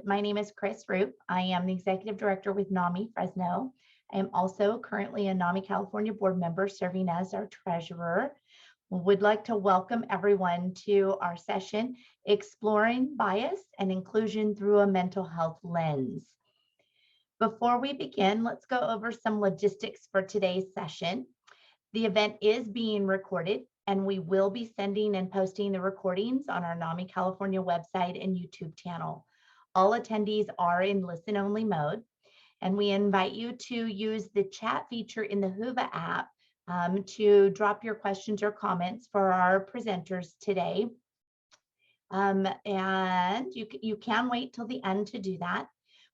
My name is Chris Root. I am the Executive Director with NAMI Fresno. I am also currently a NAMI California board member serving as our treasurer. Would like to welcome everyone to our session, Exploring Bias and Inclusion Through a Mental Health Lens. Before we begin, let's go over some logistics for today's session. The event is being recorded, and we will be sending and posting the recordings on our NAMI California website and YouTube channel. All attendees are in listen-only mode, and we invite you to use the chat feature in the Whova app to drop your questions or comments for our presenters today. And you can wait till the end to do that.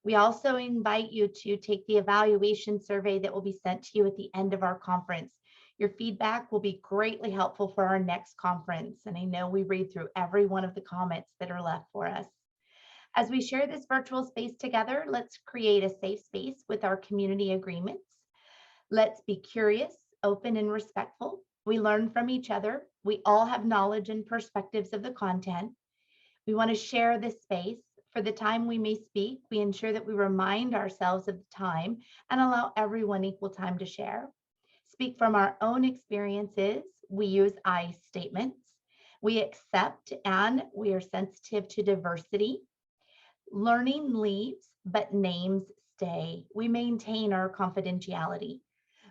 We also invite you to take the evaluation survey that will be sent to you at the end of our conference. Your feedback will be greatly helpful for our next conference, and I know we read through every one of the comments that are left for us. As we share this virtual space together, let's create a safe space with our community agreements. Let's be curious, open, and respectful. We learn from each other. We all have knowledge and perspectives of the content. We want to share this space. For the time we may speak, we ensure that we remind ourselves of the time and allow everyone equal time to share. Speak from our own experiences. We use I statements. We accept and we are sensitive to diversity. Learning leaves, but names stay. We maintain our confidentiality.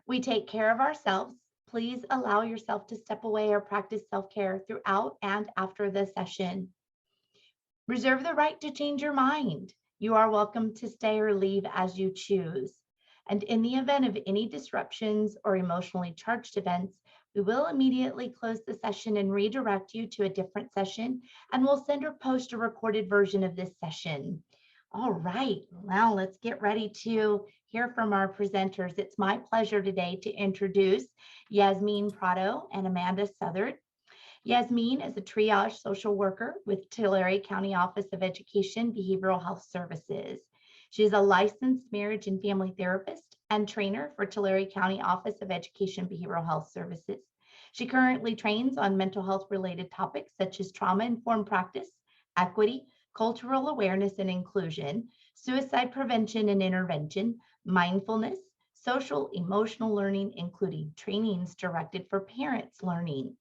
We take care of ourselves. Please allow yourself to step away or practice self-care throughout and after the session. Reserve the right to change your mind. You are welcome to stay or leave as you choose. And in the event of any disruptions or emotionally charged events, we will immediately close the session and redirect you to a different session, and we'll send or post a recorded version of this session. All right, well, let's get ready to hear from our presenters. It's my pleasure today to introduce Yazmin Prado and Amanda Southard. Yazmin is a triage social worker with Tulare County Office of Education Behavioral Health Services. She is a licensed marriage and family therapist and trainer for Tulare County Office of Education Behavioral Health Services. She currently trains on mental health related topics such as trauma-informed practice, equity, cultural awareness and inclusion, suicide prevention and intervention, mindfulness, social emotional learning, including trainings directed for parents learning.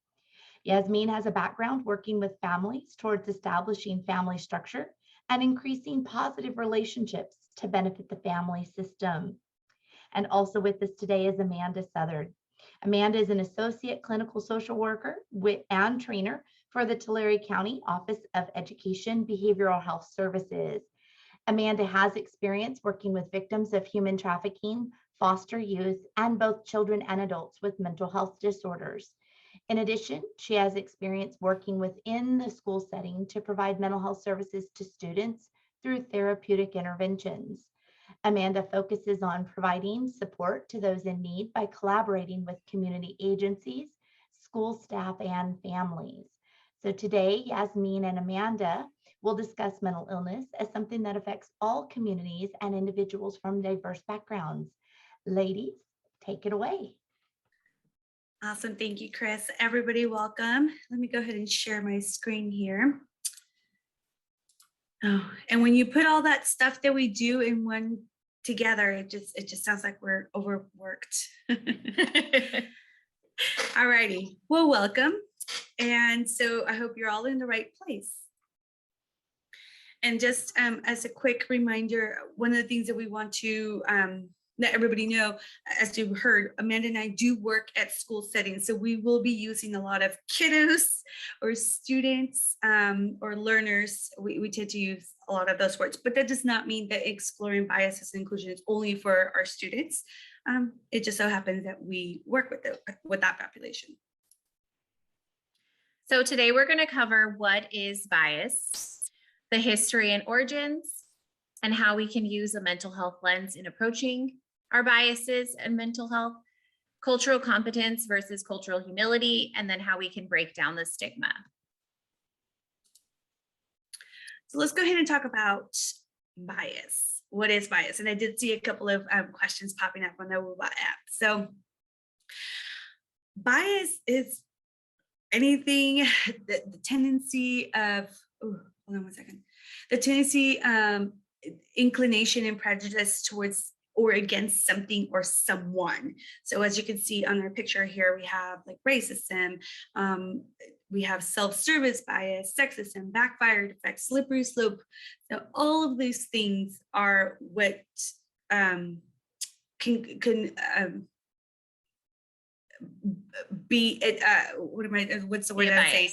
Yazmin has a background working with families towards establishing family structure and increasing positive relationships to benefit the family system. And also with us today is Amanda Southard. Amanda is an associate clinical social worker and trainer for the Tulare County Office of Education Behavioral Health Services. Amanda has experience working with victims of human trafficking, foster youth, and both children and adults with mental health disorders. In addition, she has experience working within the school setting to provide mental health services to students through therapeutic interventions. Amanda focuses on providing support to those in need by collaborating with community agencies, school staff, and families. So today, Yazmin and Amanda will discuss mental illness as something that affects all communities and individuals from diverse backgrounds. Ladies, take it away. Awesome. Thank you, Chris. Everybody, welcome. Let me go ahead and share my screen here. Oh, and when you put all that stuff that we do in one together, it just sounds like we're overworked. All righty. Well, welcome. And so I hope you're all in the right place. And just as a quick reminder, one of the things that we want to let everybody know, as you heard, Amanda and I do work at school settings. So we will be using a lot of kiddos or students or learners. We tend to use a lot of those words, but that does not mean that exploring biases and inclusion is only for our students. It just so happens that we work with that population. So today we're going to cover what is bias, the history and origins, and how we can use a mental health lens in approaching our biases and mental health, cultural competence versus cultural humility, and then how we can break down the stigma. So let's go ahead and talk about bias. What is bias? And I did see a couple of questions popping up on the Whova app. So bias is anything, the tendency of, hold on one second. The tendency inclination and prejudice towards or against something or someone. So as you can see on our picture here, we have like racism, we have self-service bias, sexism, backfired effect, slippery slope. So all of these things are what can be it. What's the word I'm saying?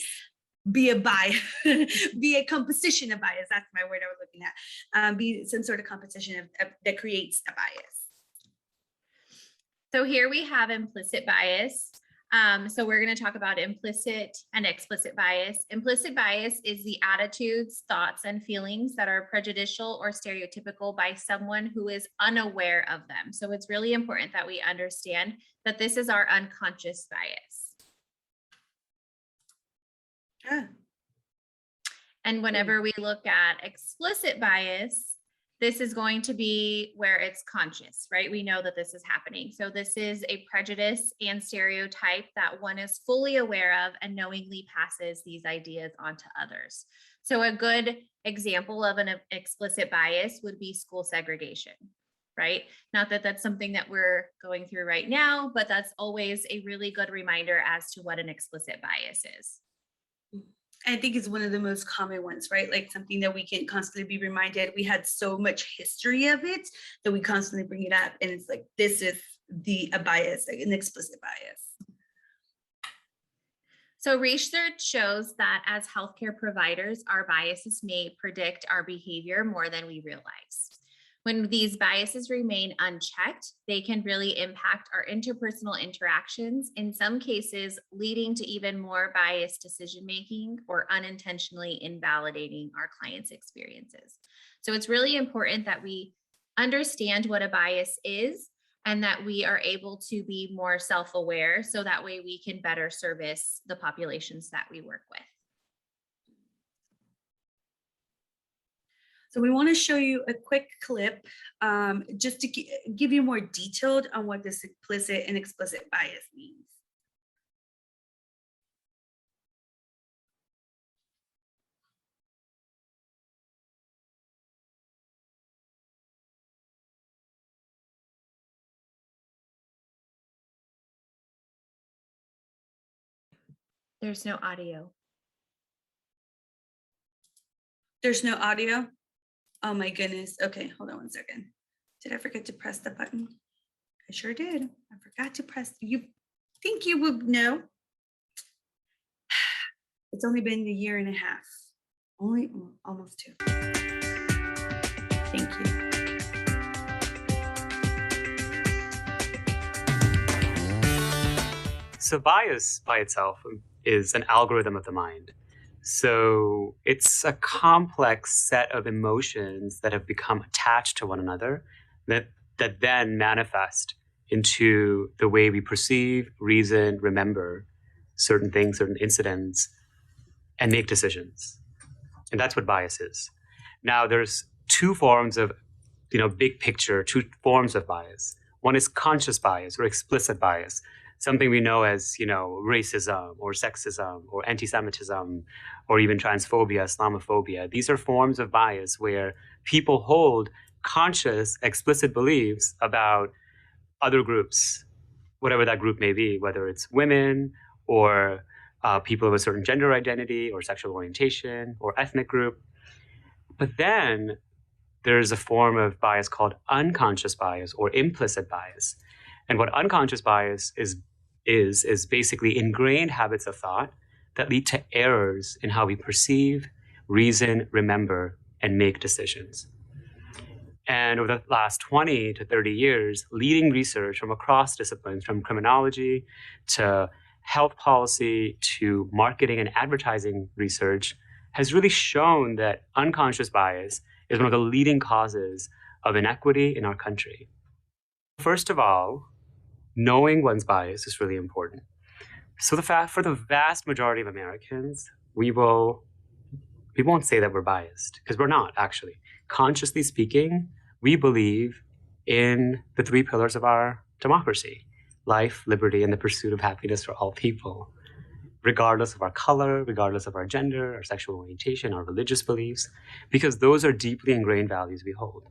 Be a bias, be a composition of bias. That's my word I was looking at. Be some sort of composition that creates a bias. So here we have implicit bias. So we're going to talk about implicit and explicit bias. Implicit bias is the attitudes, thoughts, and feelings that are prejudicial or stereotypical by someone who is unaware of them. So it's really important that we understand that this is our unconscious bias. Yeah. And whenever we look at explicit bias, this is going to be where it's conscious, right? We know that this is happening. So this is a prejudice and stereotype that one is fully aware of and knowingly passes these ideas on to others. So a good example of an explicit bias would be school segregation, right? Not that that's something that we're going through right now, but that's always a really good reminder as to what an explicit bias is. I think it's one of the most common ones, right? Like something that we can constantly be reminded. We had so much history of it that we constantly bring it up. And it's like, this is a bias, like an explicit bias. So research shows that as healthcare providers, our biases may predict our behavior more than we realize. When these biases remain unchecked, they can really impact our interpersonal interactions, in some cases leading to even more biased decision-making or unintentionally invalidating our clients' experiences. So it's really important that we understand what a bias is and that we are able to be more self-aware so that way we can better service the populations that we work with. So we want to show you a quick clip just to give you more detailed on what this implicit and explicit bias means. There's no audio. There's no audio? Oh my goodness. Okay, hold on one second. Did I forget to press the button? I sure did. I forgot to press. You think you would know? It's only been a year and a half. Almost 2. Thank you. So bias by itself is an algorithm of the mind. So it's a complex set of emotions that have become attached to one another that then manifest into the way we perceive, reason, remember certain things, certain incidents, and make decisions. And that's what bias is. Now, there's 2 forms of, big picture, 2 forms of bias. One is conscious bias or explicit bias, something we know as, racism or sexism or anti-Semitism or even transphobia, Islamophobia. These are forms of bias where people hold conscious, explicit beliefs about other groups, whatever that group may be, whether it's women or people of a certain gender identity or sexual orientation or ethnic group. But then there's a form of bias called unconscious bias or implicit bias. And what unconscious bias is basically ingrained habits of thought that lead to errors in how we perceive, reason, remember, and make decisions. And over the last 20 to 30 years, leading research from across disciplines, from criminology to health policy to marketing and advertising research, has really shown that unconscious bias is one of the leading causes of inequity in our country. First of all, knowing one's bias is really important. So for the vast majority of Americans, we won't say that we're biased, because we're not, actually. Consciously speaking, we believe in the 3 pillars of our democracy: life, liberty, and the pursuit of happiness for all people. regardless of our color, regardless of our gender, our sexual orientation, our religious beliefs, because those are deeply ingrained values we hold.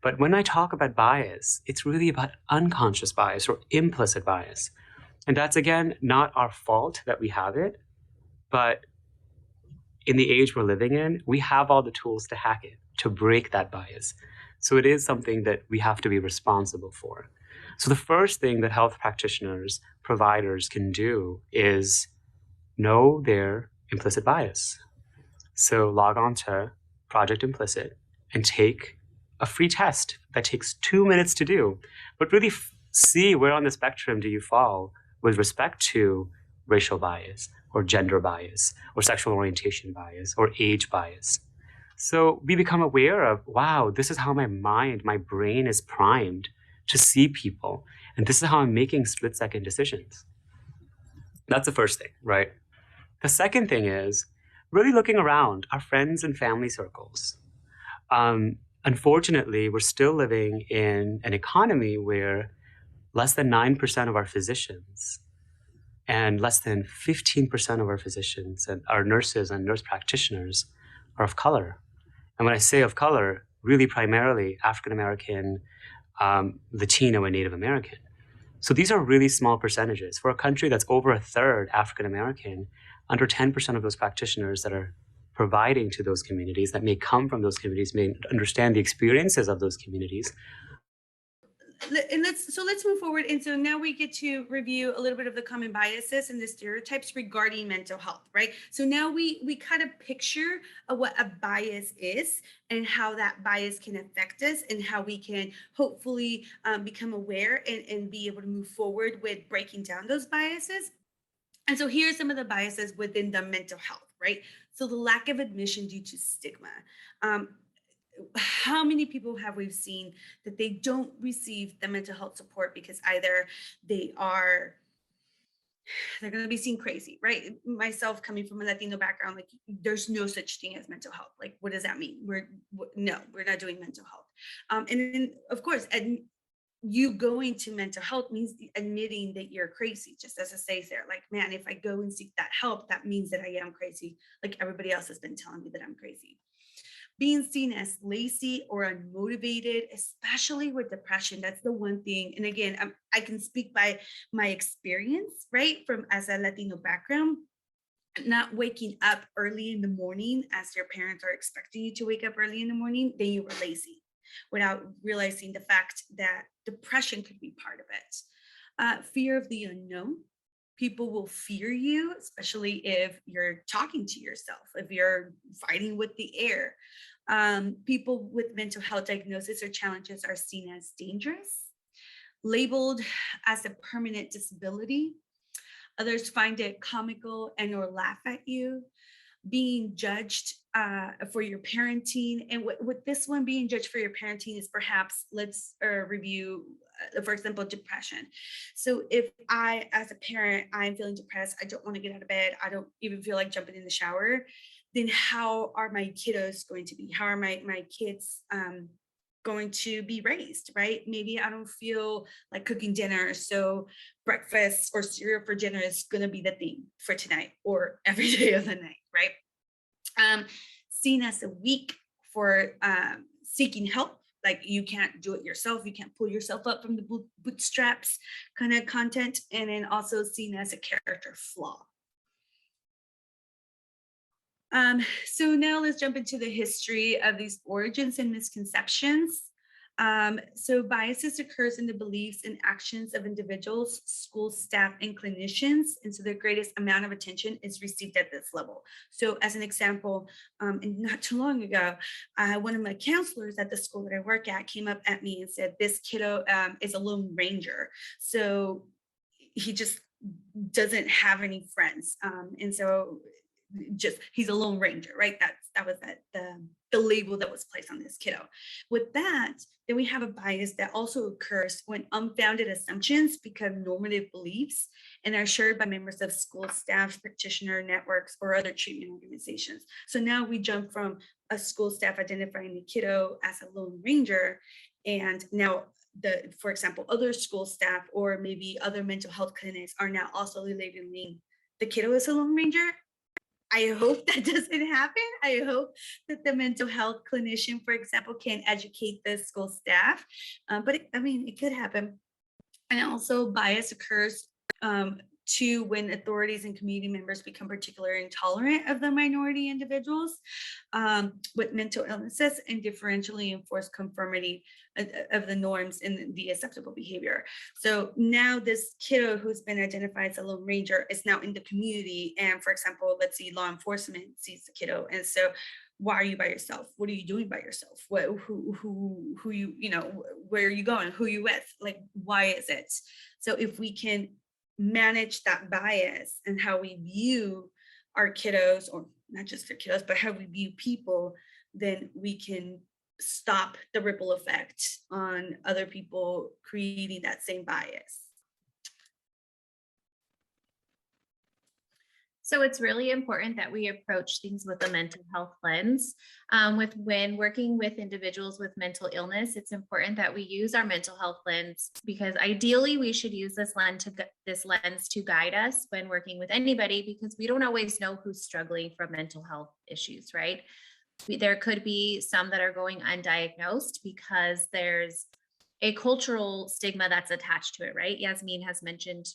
But when I talk about bias, it's really about unconscious bias or implicit bias. And that's, again, not our fault that we have it, but in the age we're living in, we have all the tools to hack it, to break that bias. So it is something that we have to be responsible for. So the first thing that health practitioners, providers can do is know their implicit bias. So log on to Project Implicit and take a free test that takes 2 minutes to do, but really see where on the spectrum do you fall with respect to racial bias or gender bias or sexual orientation bias or age bias. So we become aware of, wow, this is how my brain is primed to see people. And this is how I'm making split-second decisions. That's the first thing, right? The second thing is really looking around our friends and family circles. Unfortunately, we're still living in an economy where less than 9% of our physicians and less than 15% of our physicians and our nurses and nurse practitioners are of color. And when I say of color, really primarily African-American, Latino, and Native American. So these are really small percentages. For a country that's over a third African-American, under 10% of those practitioners that are providing to those communities, that may come from those communities, may understand the experiences of those communities. And let's move forward. And so now we get to review a little bit of the common biases and the stereotypes regarding mental health, right? So now we kind of picture what a bias is and how that bias can affect us and how we can hopefully become aware and be able to move forward with breaking down those biases. And so here are some of the biases within the mental health, right? So the lack of admission due to stigma. How many people have we seen that they don't receive the mental health support because either they're going to be seen crazy, right? Myself coming from a Latino background, like there's no such thing as mental health. Like, what does that mean? We're not doing mental health. And then of course, you going to mental health means admitting that you're crazy, just as it says there. Like, man, if I go and seek that help, that means that I am crazy. Like everybody else has been telling me that I'm crazy. Being seen as lazy or unmotivated, especially with depression, that's the one thing. And again, I can speak by my experience, right? From as a Latino background, not waking up early in the morning as your parents are expecting you to wake up early in the morning, then you were lazy without realizing the fact that depression could be part of it. Fear of the unknown. People will fear you, especially if you're talking to yourself, if you're fighting with the air. People with mental health diagnosis or challenges are seen as dangerous, labeled as a permanent disability. Others find it comical and or laugh at you. Being judged for your parenting. And with this one, being judged for your parenting is perhaps, let's review, for example, depression. So if I, as a parent, I'm feeling depressed, I don't want to get out of bed, I don't even feel like jumping in the shower, then how are my kiddos going to be? How are my kids going to be raised, right? Maybe I don't feel like cooking dinner, so breakfast or cereal for dinner is going to be the thing for tonight or every day of the night, right? Seen as a weak for seeking help, like you can't do it yourself, you can't pull yourself up from the bootstraps kind of content, and then also seen as a character flaw. So now let's jump into the history of these origins and misconceptions. So biases occurs in the beliefs and actions of individuals, school staff, and clinicians. And so the greatest amount of attention is received at this level. So as an example, and not too long ago, one of my counselors at the school that I work at came up at me and said, this kiddo is a lone ranger. So he just doesn't have any friends. And so just he's a lone ranger, right? That was the label that was placed on this kiddo. With that, then we have a bias that also occurs when unfounded assumptions become normative beliefs and are shared by members of school staff, practitioner networks, or other treatment organizations. So now we jump from a school staff identifying the kiddo as a lone ranger, and now for example, other school staff or maybe other mental health clinics are now also labeling the kiddo is a Lone Ranger. I hope that doesn't happen. I hope that the mental health clinician, for example, can educate the school staff. But it could happen. And also bias occurs too when authorities and community members become particularly intolerant of the minority individuals with mental illnesses and differentially enforce conformity of the norms and the acceptable behavior. So now this kiddo who's been identified as a Lone Ranger is now in the community. And for example, let's see, law enforcement sees the kiddo. And so why are you by yourself? What are you doing by yourself? Who where are you going? Who are you with? Like, why is it? So if we can manage that bias and how we view our kiddos, or not just our kiddos, but how we view people, then we can stop the ripple effect on other people creating that same bias. So it's really important that we approach things with a mental health lens. When working with individuals with mental illness, it's important that we use our mental health lens, because ideally we should use this lens to guide us when working with anybody, because we don't always know who's struggling from mental health issues, right? There could be some that are going undiagnosed because there's a cultural stigma that's attached to it, right? Yazmin has mentioned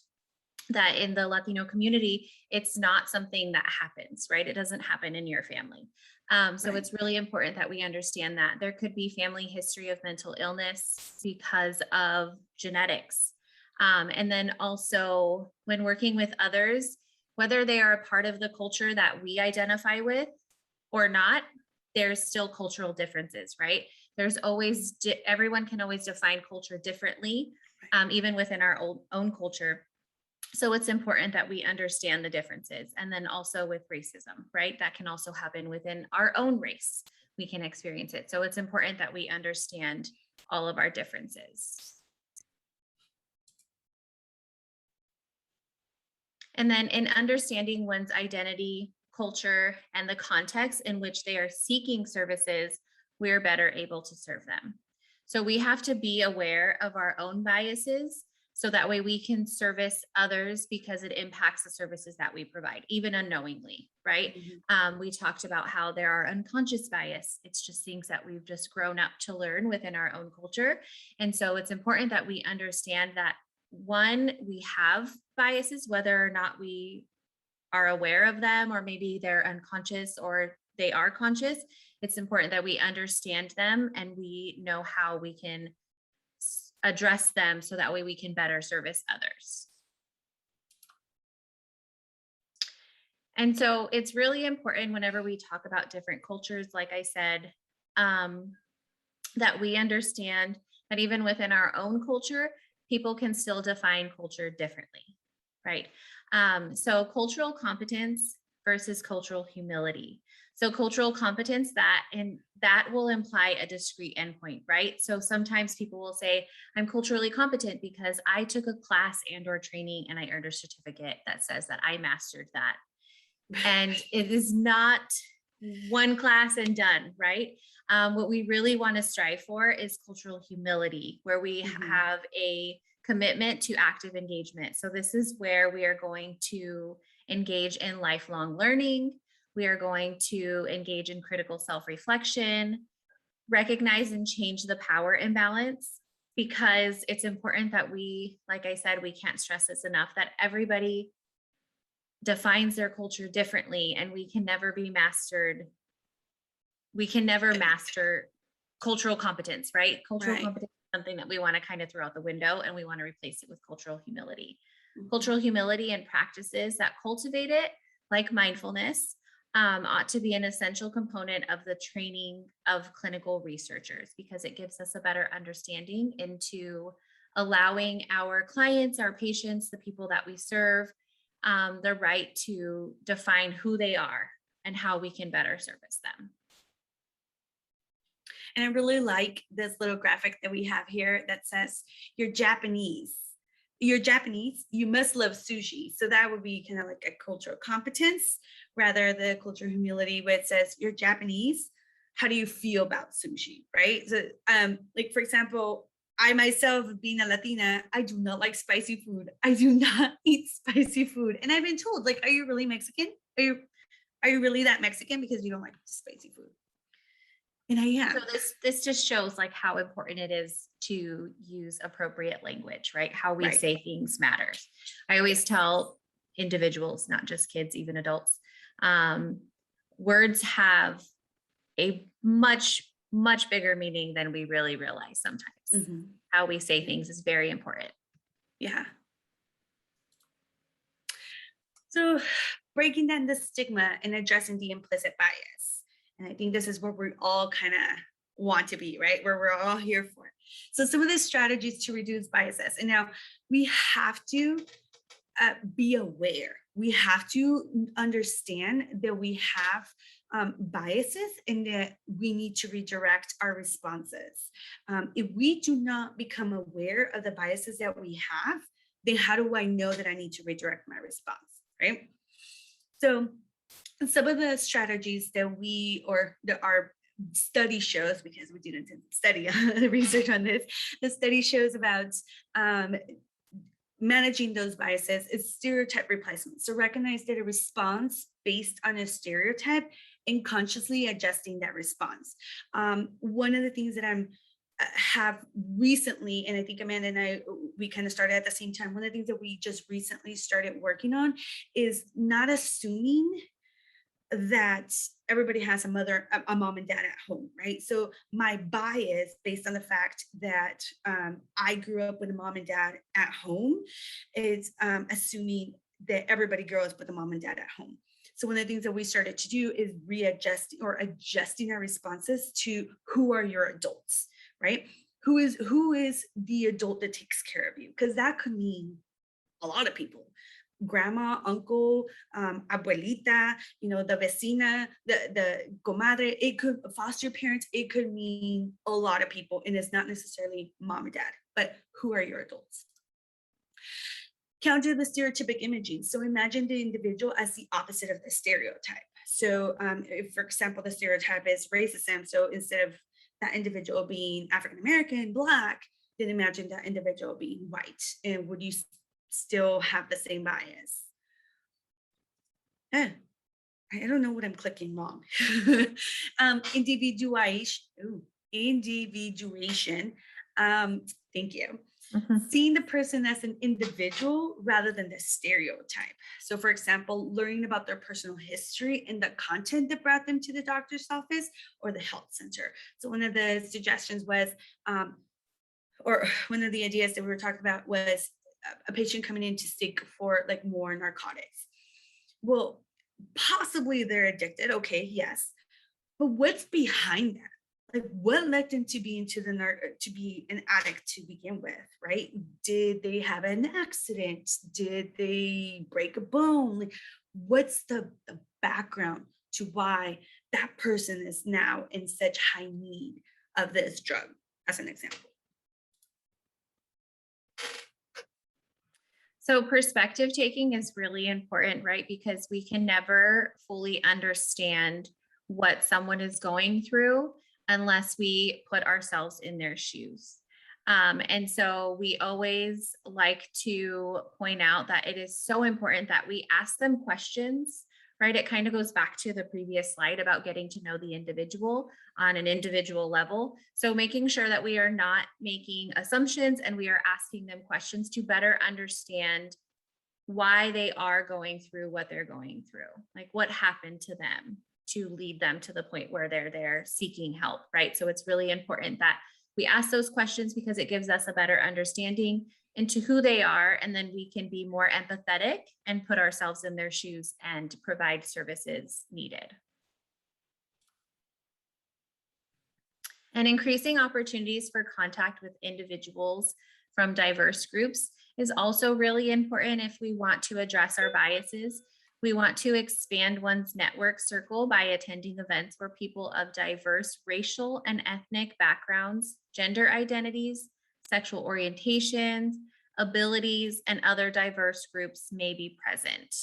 that in the Latino community, it's not something that happens, right? It doesn't happen in your family. So Right. it's really important that we understand that there could be family history of mental illness because of genetics. And then also when working with others, whether they are a part of the culture that we identify with or not, there's still cultural differences, right? There's always, everyone can always define culture differently, even within our own culture. So it's important that we understand the differences. And then also with racism, right? That can also happen within our own race. We can experience it. So it's important that we understand all of our differences. And then in understanding one's identity, culture, and the context in which they are seeking services, we're better able to serve them. So we have to be aware of our own biases, so that way we can service others because it impacts the services that we provide, even unknowingly, right? Mm-hmm. We talked about how there are unconscious bias. It's just things that we've just grown up to learn within our own culture. And so it's important that we understand that, one, we have biases, whether or not we are aware of them, or maybe they're unconscious or they are conscious. It's important that we understand them and we know how we can address them so that way we can better service others. And so it's really important whenever we talk about different cultures, like I said, that we understand that even within our own culture, people can still define culture differently, right? So cultural competence versus cultural humility. So cultural competence, that will imply a discrete endpoint, right? So sometimes people will say, I'm culturally competent because I took a class and or training and I earned a certificate that says that I mastered that. And it is not one class and done, right? What we really want to strive for is cultural humility, where we have a commitment to active engagement. So this is where we are going to engage in lifelong learning. We are going to engage in critical self-reflection, recognize and change the power imbalance, because it's important that we, like I said, we can't stress this enough, that everybody defines their culture differently, and we can never be mastered. We can never master cultural competence, right? Cultural competence is something that we want to kind of throw out the window, and we want to replace it with cultural humility. Cultural humility and practices that cultivate it, like mindfulness, ought to be an essential component of the training of clinical researchers, because it gives us a better understanding into allowing our clients, our patients, the people that we serve, the right to define who they are and how we can better service them. And I really like this little graphic that we have here that says, you're Japanese, you must love sushi. So that would be kind of like a cultural competence, rather the cultural humility, where it says, you're Japanese, how do you feel about sushi, right? So like, for example, I myself, being a Latina, I do not like spicy food. I do not eat spicy food. And I've been told, like, are you really Mexican? Are you really that Mexican because you don't like spicy food? And I am. So this just shows like how important it is to use appropriate language, right? How we Right. say things matters. I always tell individuals, not just kids, even adults, words have a much bigger meaning than we really realize sometimes. Mhm. How we say things is very important. Yeah. So breaking down the stigma and addressing the implicit bias. And I think this is where we all kind of want to be, right? Where we're all here for. So some of the strategies to reduce biases. And now we have to be aware. We have to understand that we have biases and that we need to redirect our responses. If we do not become aware of the biases that we have, then how do I know that I need to redirect my response, right? So some of the strategies that our study shows, because we didn't study research on this, the study shows about managing those biases is stereotype replacement. So recognize that a response based on a stereotype and consciously adjusting that response. One of the things that have recently, and I think Amanda and we kind of started at the same time, one of the things that we just recently started working on is not assuming that everybody has a mom and dad at home, right? So my bias based on the fact that I grew up with a mom and dad at home is assuming that everybody grows up with a mom and dad at home. So one of the things that we started to do is adjusting our responses to who are your adults, right? Who is the adult that takes care of you? Because that could mean a lot of people. Grandma, uncle, abuelita, the vecina, the comadre, it could foster parents, it could mean a lot of people, and it's not necessarily mom and dad, but who are your adults? Counter the stereotypic imaging. So imagine the individual as the opposite of the stereotype. So if, for example, the stereotype is racism, so instead of that individual being African-American, Black, then imagine that individual being white. And would you still have the same bias? I don't know what I'm clicking wrong. Individuation. Thank you. Seeing the person as an individual rather than the stereotype. So for example, learning about their personal history and the content that brought them to the doctor's office or the health center. So one of the suggestions was, or one of the ideas that we were talking about was a patient coming in to seek for like more narcotics. Well, possibly they're addicted. Okay, yes. But what's behind that? Like what led them to be to be an addict to begin with, right? Did they have an accident? Did they break a bone? Like what's the background to why that person is now in such high need of this drug, as an example? So perspective taking is really important, right? Because we can never fully understand what someone is going through unless we put ourselves in their shoes. And so we always like to point out that it is so important that we ask them questions, right? It kind of goes back to the previous slide about getting to know the individual on an individual level. So making sure that we are not making assumptions and we are asking them questions to better understand why they are going through what they're going through, like what happened to them to lead them to the point where they're there seeking help, right? So it's really important that we ask those questions because it gives us a better understanding into who they are, and then we can be more empathetic and put ourselves in their shoes and provide services needed. And increasing opportunities for contact with individuals from diverse groups is also really important if we want to address our biases. We want to expand one's network circle by attending events where people of diverse racial and ethnic backgrounds, gender identities, sexual orientations, abilities, and other diverse groups may be present.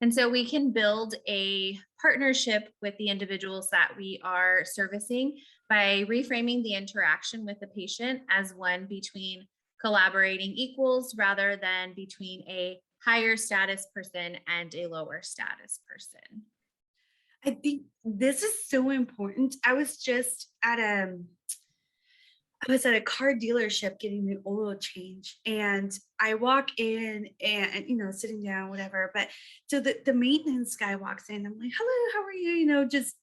And so we can build a partnership with the individuals that we are servicing by reframing the interaction with the patient as one between collaborating equals rather than between a higher status person and a lower status person. I think this is so important. I was at a car dealership getting an oil change, and I walk in and, sitting down, whatever. But so the maintenance guy walks in. I'm like, hello, how are you? Just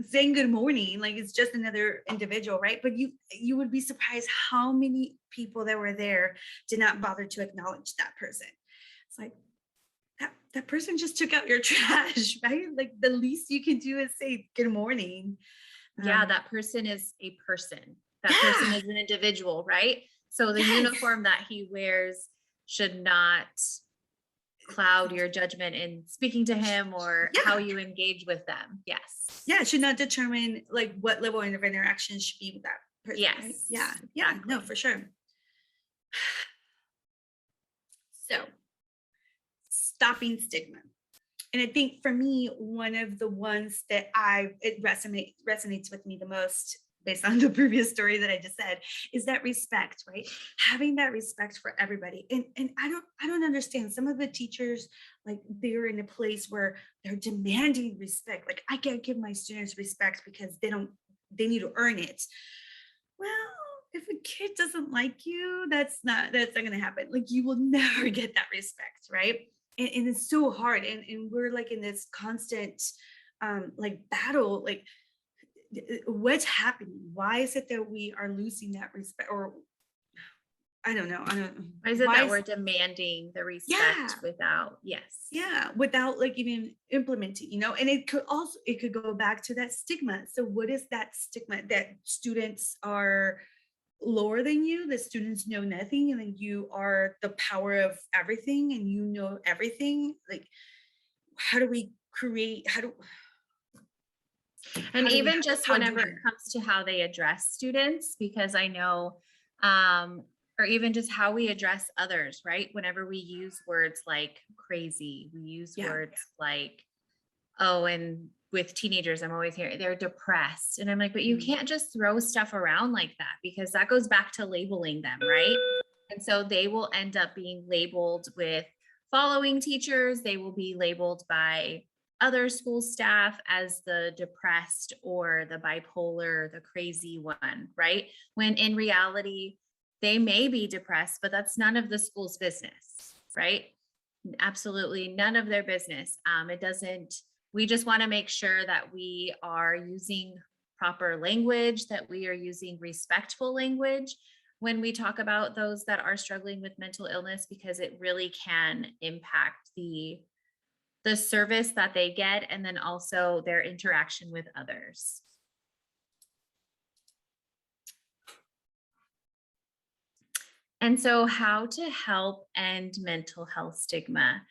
saying good morning. Like it's just another individual, right? But you would be surprised how many people that were there did not bother to acknowledge that person. It's like, that person just took out your trash, right? Like the least you can do is say good morning. Yeah, that person is a person. That person is an individual, right? So the uniform that he wears should not cloud your judgment in speaking to him or how you engage with them. Yes. Yeah, it should not determine like what level of interaction should be with that person. Yes. Right? Yeah. Exactly. Yeah. No, for sure. So, stopping stigma. And I think for me, one of the ones that it resonates with me the most, based on the previous story that I just said, is that respect, right? Having that respect for everybody. And I don't understand. Some of the teachers, like they're in a place where they're demanding respect. Like I can't give my students respect because they need to earn it. Well, if a kid doesn't like you, that's not going to happen. Like you will never get that respect, right? And it's so hard. And we're like in this constant like battle, like what's happening? Why is it that we are losing that respect? Or I don't know. Why is it that we're demanding the respect without like even implementing, and it could go back to that stigma. So what is that stigma? That students are lower than you, that students know nothing, and then you are the power of everything and you know everything. Like and even just whenever it comes to how they address students, because I know, or even just how we address others, right? Whenever we use words like crazy, we use words like, and with teenagers, I'm always hearing they're depressed. And I'm like, but you can't just throw stuff around like that, because that goes back to labeling them, right? And so they will end up being labeled with following teachers. They will be labeled by other school staff as the depressed or the bipolar, the crazy one, right? When in reality, they may be depressed, but that's none of the school's business, right? Absolutely none of their business. We just want to make sure that we are using proper language, that we are using respectful language when we talk about those that are struggling with mental illness, because it really can impact the service that they get, and then also their interaction with others. And so how to help end mental health stigma.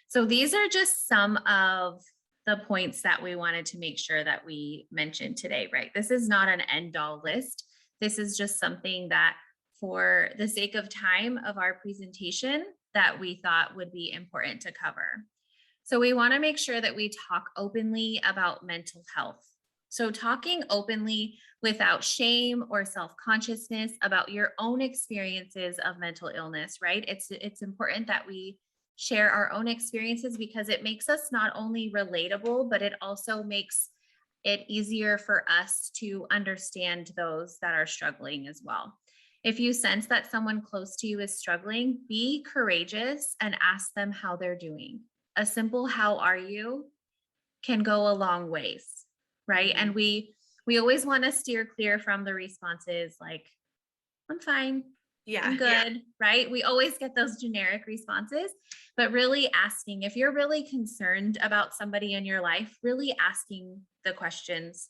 So these are just some of the points that we wanted to make sure that we mentioned today, right? This is not an end-all list. This is just something that, for the sake of time of our presentation, that we thought would be important to cover. So we want to make sure that we talk openly about mental health. So talking openly without shame or self-consciousness about your own experiences of mental illness, right? It's important that we share our own experiences, because it makes us not only relatable, but it also makes it easier for us to understand those that are struggling as well. If you sense that someone close to you is struggling, be courageous and ask them how they're doing. A simple "how are you" can go a long ways, right? And we always want to steer clear from the responses like, "I'm fine, I'm good," right? We always get those generic responses, but really asking, if you're really concerned about somebody in your life, really asking the questions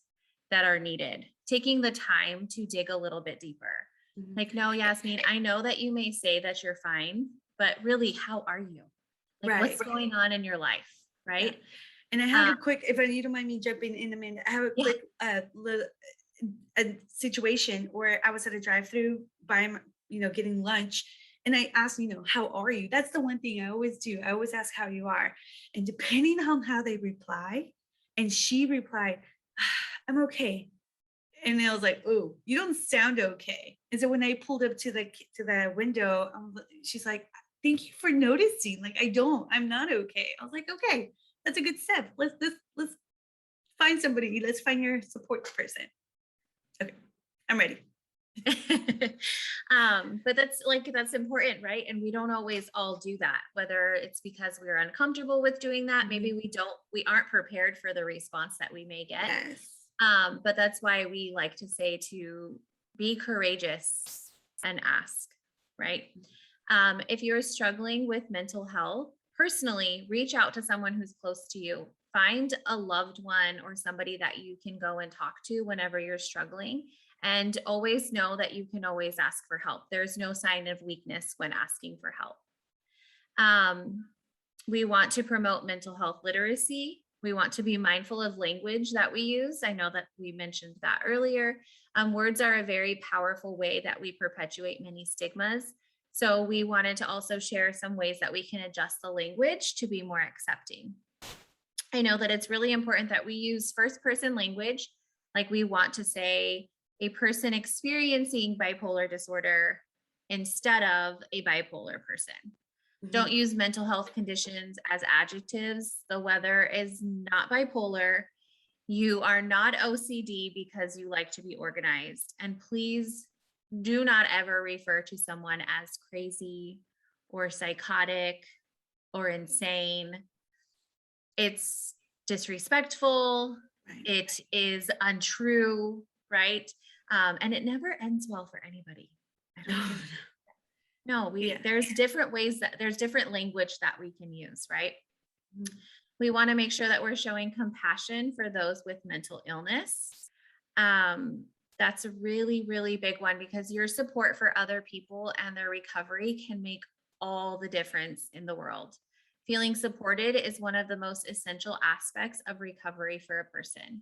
that are needed, taking the time to dig a little bit deeper. Like, "No, Yazmin, I know that you may say that you're fine, but really, how are you? Like, what's going on in your life?" Right? Yeah. And I have a quick, if you don't mind me jumping in, Amanda, I have a quick a situation where I was at a drive-through getting lunch, and I asked, "How are you?" That's the one thing I always do. I always ask how you are. And depending on how they reply, And she replied, I'm okay. And I was like, oh, you don't sound okay. And so when I pulled up to the window, she's like, thank you for noticing. Like, I'm not okay. I was like, okay, that's a good step. Let's find somebody. Let's find your support person. Okay, I'm ready. But that's important, right? And we don't always all do that, whether it's because we're uncomfortable with doing that. Maybe we aren't prepared for the response that we may get. Yes. But that's why we like to say to be courageous and ask, right? If you're struggling with mental health, personally, reach out to someone who's close to you. Find a loved one or somebody that you can go and talk to whenever you're struggling. And always know that you can always ask for help. There's no sign of weakness when asking for help. We want to promote mental health literacy. We want to be mindful of language that we use. I know that we mentioned that earlier. Words are a very powerful way that we perpetuate many stigmas. So we wanted to also share some ways that we can adjust the language to be more accepting. I know that it's really important that we use first person language. Like we want to say a person experiencing bipolar disorder instead of a bipolar person. Don't use mental health conditions as adjectives. The weather is not bipolar. You are not OCD because you like to be organized. And please do not ever refer to someone as crazy or psychotic or insane. It's disrespectful. Right. It is untrue, right? And it never ends well for anybody. There's different ways there's different language that we can use, right? We want to make sure that we're showing compassion for those with mental illness. That's a really, really big one because your support for other people and their recovery can make all the difference in the world. Feeling supported is one of the most essential aspects of recovery for a person.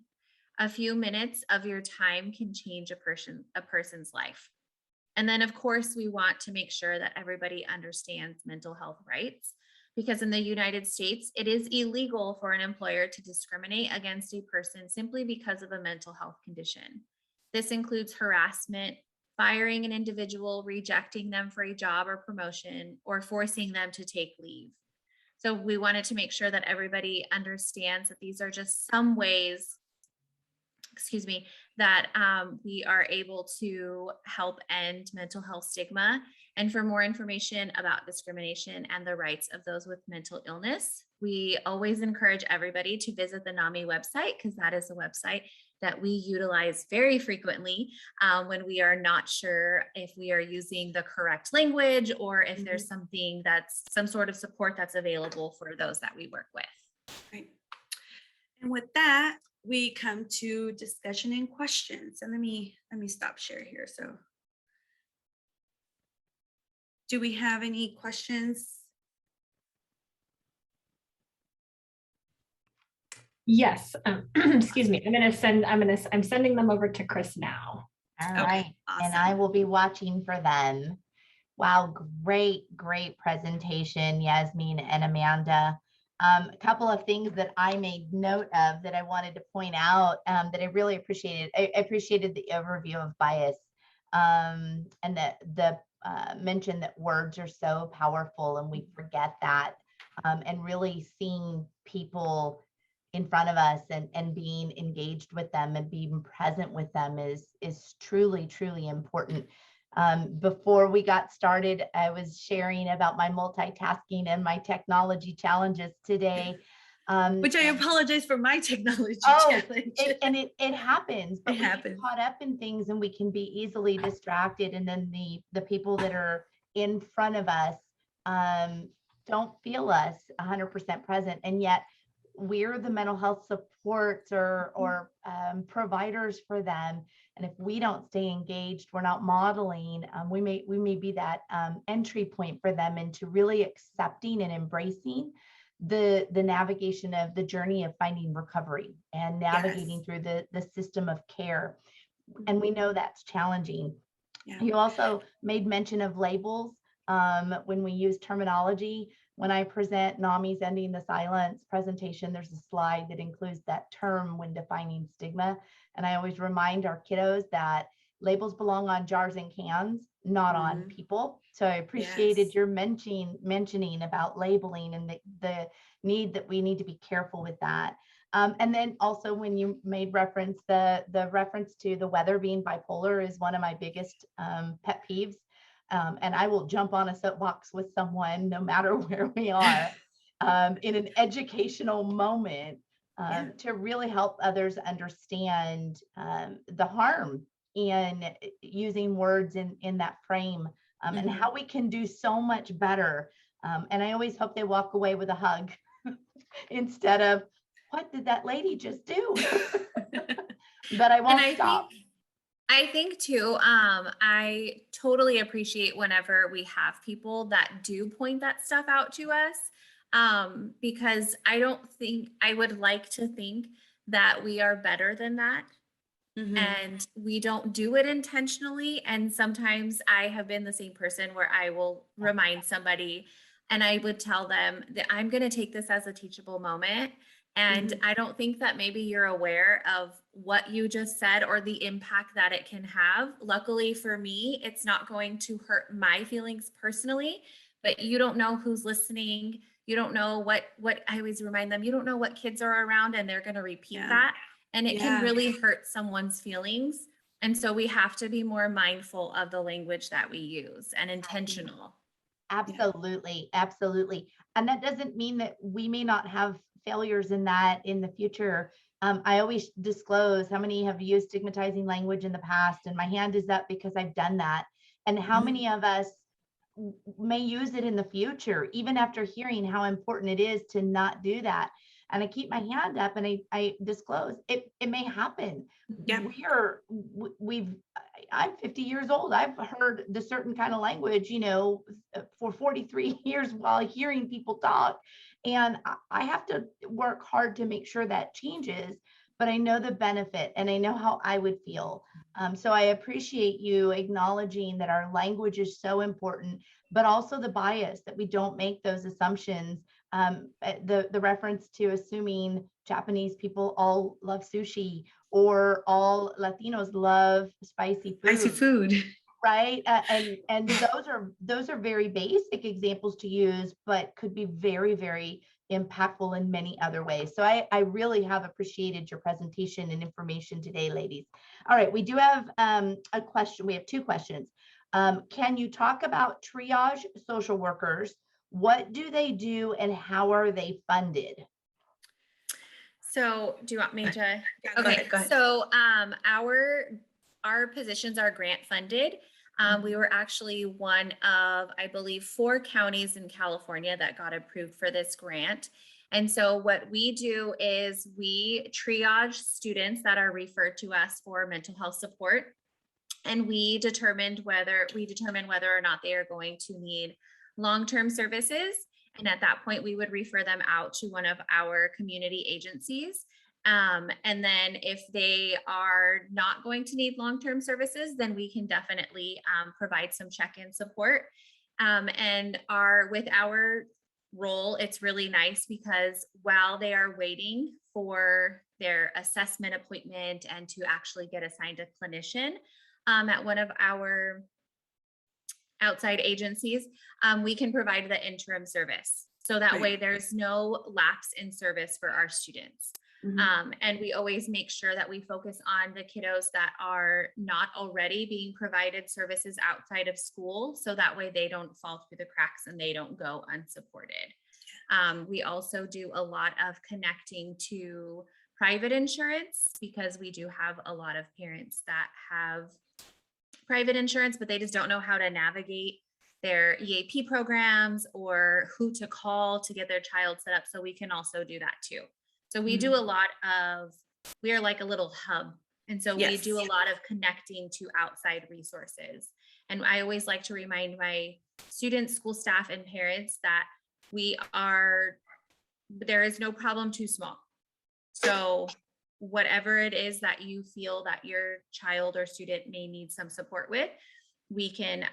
A few minutes of your time can change a person's life. And then, of course, we want to make sure that everybody understands mental health rights, because in the United States, it is illegal for an employer to discriminate against a person simply because of a mental health condition. This includes harassment, firing an individual, rejecting them for a job or promotion, or forcing them to take leave. So we wanted to make sure that everybody understands that these are just some ways that we are able to help end mental health stigma. And for more information about discrimination and the rights of those with mental illness, we always encourage everybody to visit the NAMI website, because that is a website that we utilize very frequently when we are not sure if we are using the correct language or if there's something that's some sort of support that's available for those that we work with. Right. And with that, we come to discussion and questions. And let me stop share here. So do we have any questions? Yes. Excuse me. I'm sending them over to Chris now. All right. Awesome. And I will be watching for them. Wow. Great presentation, Yazmin and Amanda. A couple of things that I made note of that I wanted to point out that I really appreciated. I appreciated the overview of bias and the mention that words are so powerful and we forget that, and really seeing people in front of us and being engaged with them and being present with them is truly important. Before we got started, I was sharing about my multitasking and my technology challenges today. Which I apologize for my technology challenge. It happens, but it we happens. get caught up in things and we can be easily distracted. And then the people that are in front of us don't feel us 100% present. And yet we're the mental health supports or providers for them. And if we don't stay engaged, we're not modeling, we may be that entry point for them into really accepting and embracing the navigation of the journey of finding recovery and navigating through the system of care. And we know that's challenging. Yeah. You also made mention of labels when we use terminology. when I present NAMI's Ending the Silence presentation, there's a slide that includes that term when defining stigma. And I always remind our kiddos that labels belong on jars and cans, not on people. So I appreciated Yes. your mentioning about labeling and the need that we need to be careful with that. And then also when you made reference, the reference to the weather being bipolar is one of my biggest pet peeves. And I will jump on a soapbox with someone no matter where we are in an educational moment to really help others understand the harm in using words in that frame and how we can do so much better. And I always hope they walk away with a hug instead of, what did that lady just do? But I won't stop. I think too, I totally appreciate whenever we have people that do point that stuff out to us, because I would like to think that we are better than that. And we don't do it intentionally. And sometimes I have been the same person where I will remind somebody and I would tell them that I'm going to take this as a teachable moment. And I don't think that maybe you're aware of what you just said or the impact that it can have. Luckily for me, it's not going to hurt my feelings personally, but you don't know who's listening. You don't know what I always remind them, you don't know what kids are around and they're going to repeat that. And it can really hurt someone's feelings. And so we have to be more mindful of the language that we use and intentional. Absolutely. Absolutely. And that doesn't mean that we may not have failures in that in the future. I always disclose how many have used stigmatizing language in the past, and my hand is up because I've done that. And how many of us may use it in the future, even after hearing how important it is to not do that. And I keep my hand up and I disclose it may happen. I'm 50 years old. I've heard the certain kind of language, for 43 years while hearing people talk. And I have to work hard to make sure that changes, but I know the benefit and I know how I would feel. So I appreciate you acknowledging that our language is so important, but also the bias that we don't make those assumptions. The reference to assuming Japanese people all love sushi or all Latinos love spicy food. Right. And those are very basic examples to use, but could be very, very impactful in many other ways. So I really have appreciated your presentation and information today, ladies. All right, we do have a question. We have two questions. Can you talk about triage social workers? What do they do and how are they funded? So do you want me to? Go ahead. So our positions are grant funded. We were actually one of, I believe, 4 counties in California that got approved for this grant. And so what we do is we triage students that are referred to us for mental health support. And we determine whether or not they are going to need long-term services. And at that point, we would refer them out to one of our community agencies. And then if they are not going to need long-term services, then we can definitely provide some check-in support. And with our role, it's really nice because while they are waiting for their assessment appointment and to actually get assigned a clinician at one of our outside agencies, we can provide the interim service. So that way there's no lapse in service for our students. And we always make sure that we focus on the kiddos that are not already being provided services outside of school. So that way they don't fall through the cracks and they don't go unsupported. We also do a lot of connecting to private insurance because we do have a lot of parents that have private insurance, but they just don't know how to navigate their EAP programs or who to call to get their child set up. So we can also do that too. So we do a lot we are like a little hub. And so we do a lot of connecting to outside resources. And I always like to remind my students, school staff, and parents that there is no problem too small. So whatever it is that you feel that your child or student may need some support with, we can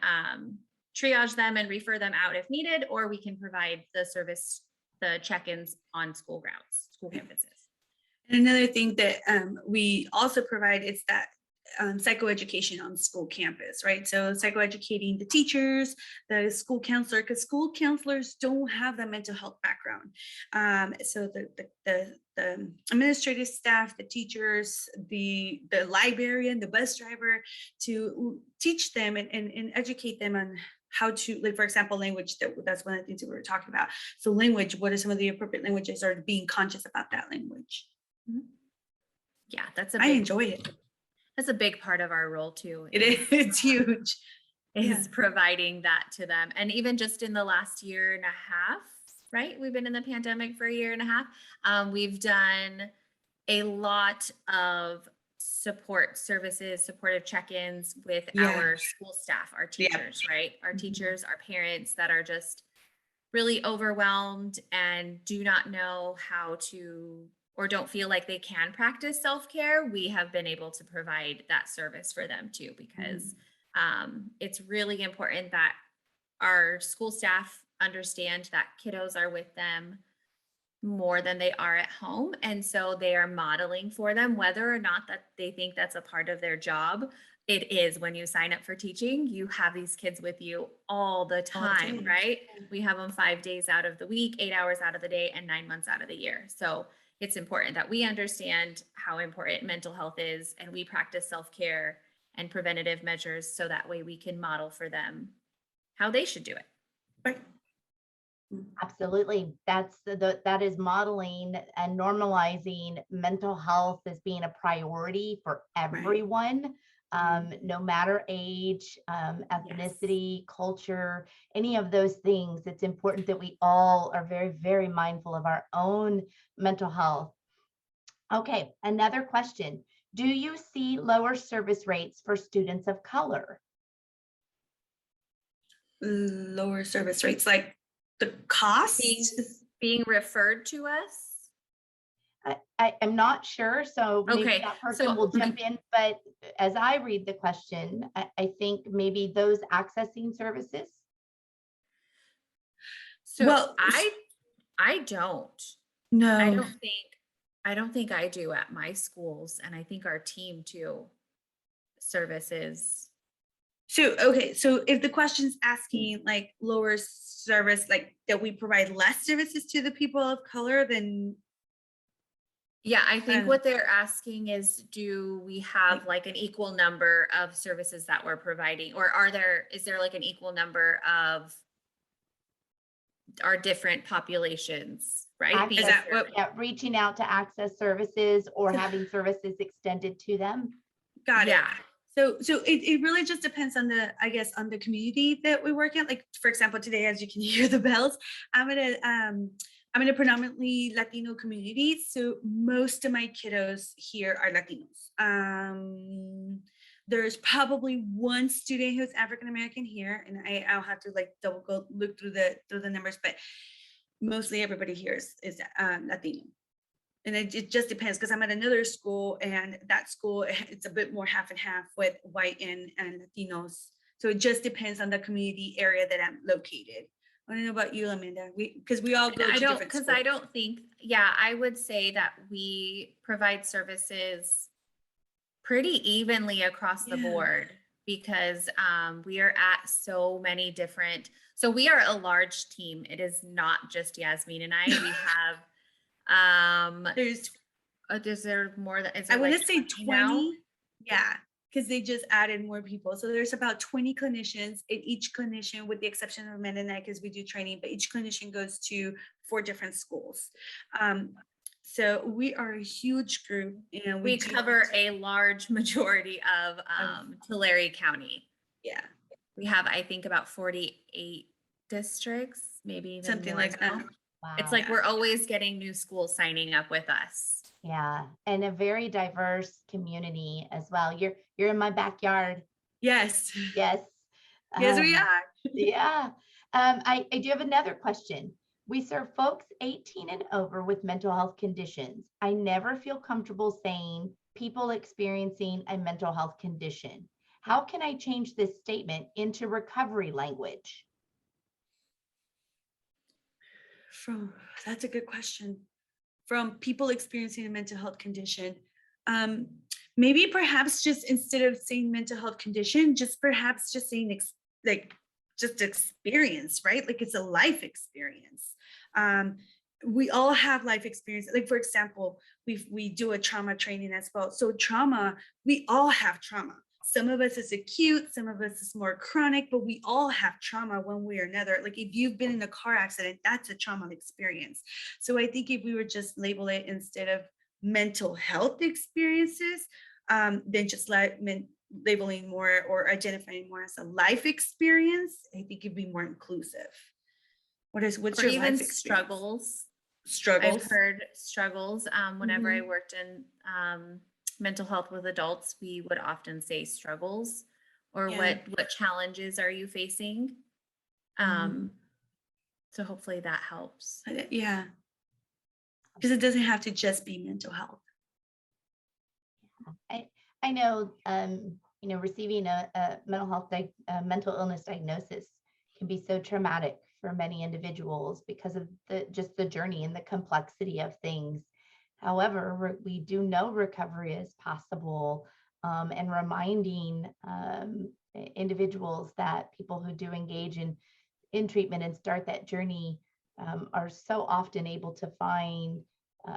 triage them and refer them out if needed, or we can provide the service, the check-ins on school grounds, school campuses. And another thing that we also provide is that psychoeducation on school campus, right? So psychoeducating the teachers, the school counselor, because school counselors don't have the mental health background. So the administrative staff, the teachers, the librarian, the bus driver, to teach them and educate them on how to, like, for example, language, that's one of the things that we were talking about. So language, what are some of the appropriate languages, or being conscious about that language? Yeah, that's I enjoy it. That's a big part of our role too. It is, it's huge. Is Yeah. providing that to them. And even just in the last year and a half, right? We've been in the pandemic for a year and a half. We've done a lot of support services, supportive check-ins with Yeah. our school staff, our Yeah. teachers, right? Our Mhm. teachers, our parents that are just really overwhelmed and do not know how to, or don't feel like they can practice self-care. We have been able to provide that service for them too, because it's really important that our school staff understand that kiddos are with them more than they are at home. And so they are modeling for them, whether or not that they think that's a part of their job. It is. When you sign up for teaching, you have these kids with you all the time, time. right? We have them 5 days out of the week, 8 hours out of the day, and 9 months out of the year. So it's important that we understand how important mental health is, and we practice self-care and preventative measures so that way we can model for them how they should do it. Right. Absolutely. That is modeling and normalizing mental health as being a priority for everyone, no matter age, ethnicity, culture, any of those things. It's important that we all are very, very mindful of our own mental health. Okay, another question. Do you see lower service rates for students of color? Lower service rates, like the cost? Being referred to us? I'm not sure, so maybe Okay, that person so- will jump in, but as I read the question, I think maybe those accessing services. So Well, I don't. No. I don't think I do at my schools, and I think our team too. Services. So, okay, so if the question's asking like lower service, like that we provide less services to the people of color, then Yeah, I think Um, what they're asking is, do we have like an equal number of services that we're providing, or is there like an equal number of our different populations, right? Access, Is that what- yeah, reaching out to access services or having services extended to them? got it. Yeah. So it really just depends on the, I guess, on the community that we work in. Like, for example, today, as you can hear the bells, I'm in a predominantly Latino community. So most of my kiddos here are Latinos. There's probably one student who's African-American here, and I'll have to like double go look through the numbers, but mostly everybody here is Latino. And it just depends, because I'm at another school, and that school, it's a bit more half and half with white and Latinos. So it just depends on the community area that I'm located. I don't know about you, Amanda, because we all go to different schools. I don't think, I would say that we provide services pretty evenly across the Yeah. board, because we are at so many different, so we are a large team. It is not just Yazmin and I. We have is there more than, I want to say 20 now? 20. Yeah, because they just added more people. So there's about 20 clinicians, and each clinician, with the exception of Amanda and I, because we do training, but each clinician goes to 4 different schools. So we are a huge group, and We cover a large majority of Tulare County. Yeah, We have, I think, about 48 districts, maybe even something more like now. that. Wow. It's like we're always getting new schools signing up with us. Yeah, and a very diverse community as well. You're in my backyard. Yes. Yes. Yes, we Um, are. Yeah. I do have another question. We serve folks 18 and over with mental health conditions. I never feel comfortable saying people experiencing a mental health condition. How can I change this statement into recovery language? That's a good question. From people experiencing a mental health condition, maybe perhaps just instead of saying mental health condition, just perhaps just saying just experience, right? Like it's a life experience. We all have life experience. Like for example, we do a trauma training as well. So trauma, we all have trauma. Some of us is acute, some of us is more chronic, but we all have trauma one way or another. Like if you've been in a car accident, that's a trauma experience. So I think if we would just label it instead of mental health experiences, then just labeling more or identifying more as a life experience, I think it'd be more inclusive. What's Or your even life experience? struggles. I've heard struggles. Whenever I Mhm. worked in mental health with adults, we would often say struggles, or Yeah. what challenges are you facing? So hopefully that helps. Yeah. Because it doesn't have to just be mental health. I know, receiving a mental illness diagnosis can be so traumatic for many individuals because of just the journey and the complexity of things. However, we do know recovery is possible, and reminding individuals that people who do engage in treatment and start that journey are so often able to find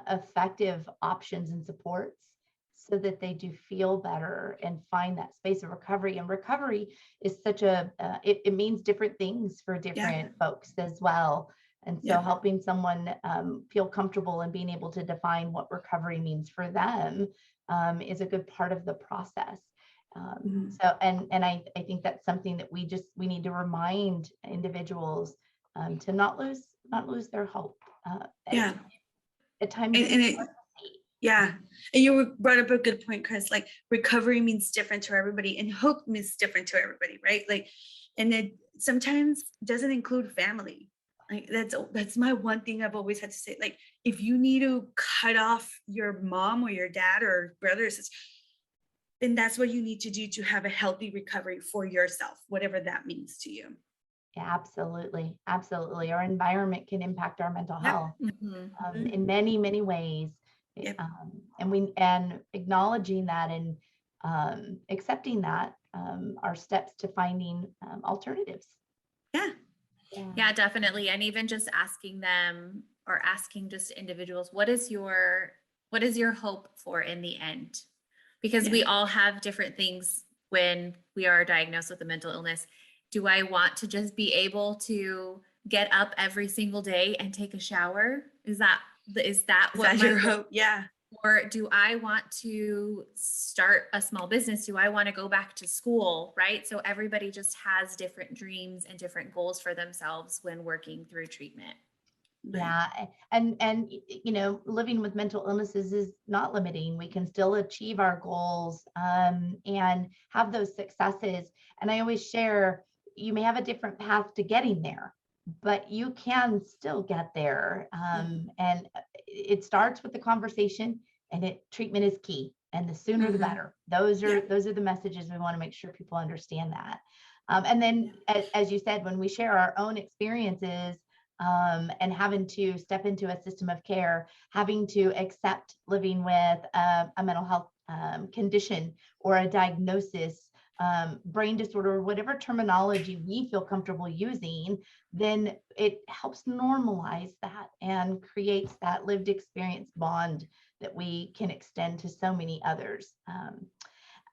effective options and supports so that they do feel better and find that space of recovery. And recovery is such it means different things for different folks as well. And so helping someone feel comfortable and being able to define what recovery means for them is a good part of the process. So, and I think that's something that we need to remind individuals to not lose their hope. At times. And you brought up a good point, Chris. Like recovery means different to everybody, and hope means different to everybody, right? Like, and it sometimes doesn't include family. Like that's my one thing I've always had to say. Like, if you need to cut off your mom or your dad or brother or sister, then that's what you need to do to have a healthy recovery for yourself, whatever that means to you. Yeah, absolutely. Absolutely. Our environment can impact our mental health in many, many ways. And acknowledging that and accepting that are steps to finding alternatives. Yeah, definitely. And even just asking them, or asking just individuals, what is your hope for in the end? Because we all have different things when we are diagnosed with a mental illness. Do I want to just be able to get up every single day and take a shower? Is that what your hope? Yeah. Or do I want to start a small business? Do I want to go back to school? Right. So everybody just has different dreams and different goals for themselves when working through treatment. Yeah. And living with mental illnesses is not limiting. We can still achieve our goals and have those successes. And I always share, you may have a different path to getting there, but you can still get there. And it starts with the conversation, and treatment is key. And the sooner the better. Those are the messages we want to make sure people understand that. And then, as you said, when we share our own experiences and having to step into a system of care, having to accept living with a mental health condition or a diagnosis, brain disorder, whatever terminology we feel comfortable using, then it helps normalize that and creates that lived experience bond that we can extend to so many others.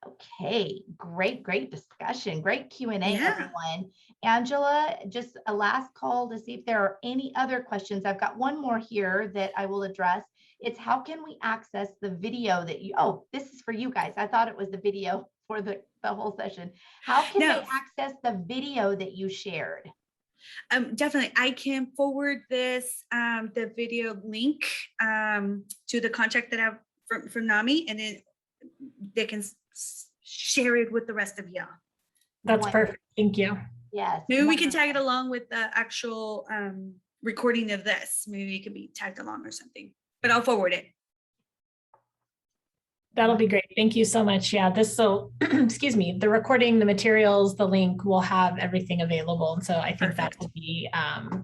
Okay, great discussion, great Q&A, everyone. Angela, just a last call to see if there are any other questions. I've got one more here that I will address. It's how can we access the video that this is for you guys. I thought it was the video for the whole session. How can they access the video that you shared? Definitely. I can forward this, the video link to the contact that I have from NAMI, and then they can share it with the rest of y'all. That's perfect. Thank you. Yes. Maybe we can tag it along with the actual recording of this. Maybe it can be tagged along or something, but I'll forward it. That'll be great. Thank you so much. Yeah, excuse me, the recording, the materials, the link will have everything available. And so I think that will be,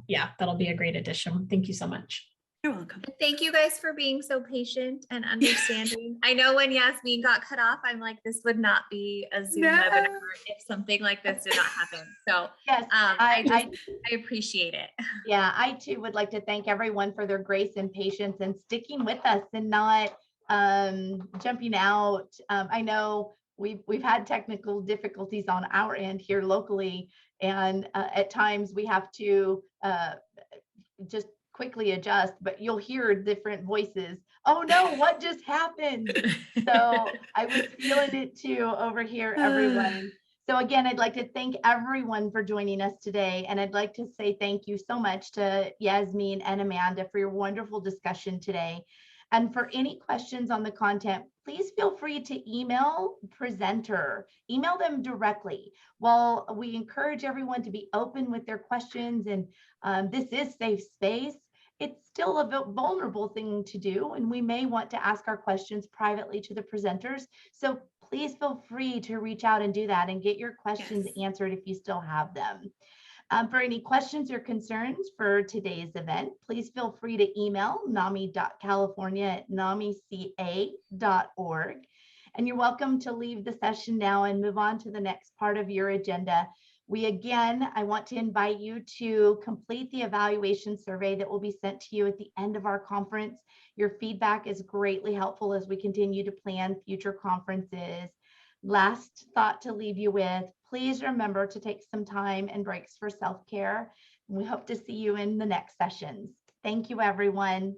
yeah, that'll be a great addition. Thank you so much. You're welcome. Thank you guys for being so patient and understanding. I know when Yazmin got cut off, I'm like, this would not be a Zoom No. webinar if something like this did not happen. So Yes, I appreciate it. yeah, I too would like to thank everyone for their grace and patience and sticking with us and not jumping out. I know we've had technical difficulties on our end here locally, and at times we have to just quickly adjust, but you'll hear different voices. Oh no, what just happened? So I was feeling it too over here, everyone. So again, I'd like to thank everyone for joining us today. And I'd like to say thank you so much to Yazmin and Amanda for your wonderful discussion today. And for any questions on the content, please feel free to email presenter, email them directly. While we encourage everyone to be open with their questions, and this is safe space, it's still a vulnerable thing to do, and we may want to ask our questions privately to the presenters. So please feel free to reach out and do that and get your questions answered if you still have them. For any questions or concerns for today's event, please feel free to email nami.california@namica.org. And you're welcome to leave the session now and move on to the next part of your agenda. I want to invite you to complete the evaluation survey that will be sent to you at the end of our conference. Your feedback is greatly helpful as we continue to plan future conferences. Last thought to leave you with, please remember to take some time and breaks for self-care. We hope to see you in the next sessions. Thank you, everyone.